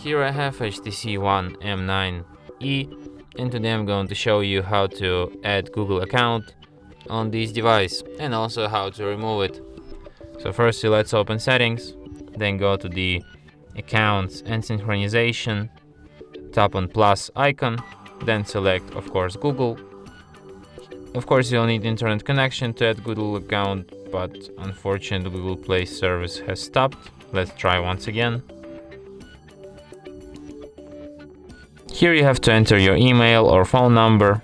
Here I have HTC One M9E, and today I'm going to show you how to add Google account on this device and also how to remove it. So first let's open settings, then go to the accounts and synchronization, tap on plus icon, then select of course Google. Of course you'll need internet connection to add Google account, but unfortunately Google Play service has stopped. Let's try once again. Here you have to enter your email or phone number.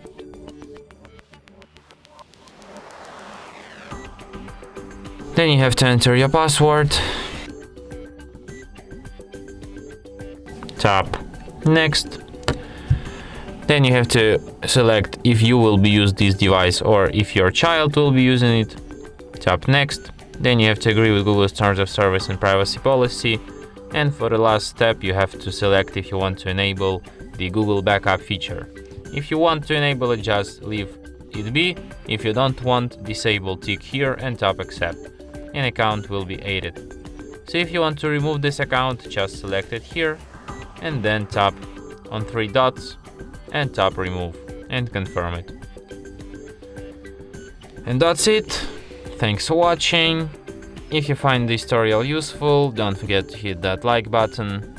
Then you have to enter your password. Tap next. Then you have to select if you will be using this device or if your child will be using it. Tap next. Then you have to agree with Google's terms of service and privacy policy. And for the last step, you have to select if you want to enable the Google backup feature. If you want to enable it, just leave it be. If you don't want, disable tick here and tap accept. An account will be added. So if you want to remove this account, just select it here and then tap on 3 dots and tap remove and confirm it. And that's it. Thanks for watching. If you find this tutorial useful, don't forget to hit that like button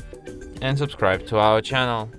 and subscribe to our channel.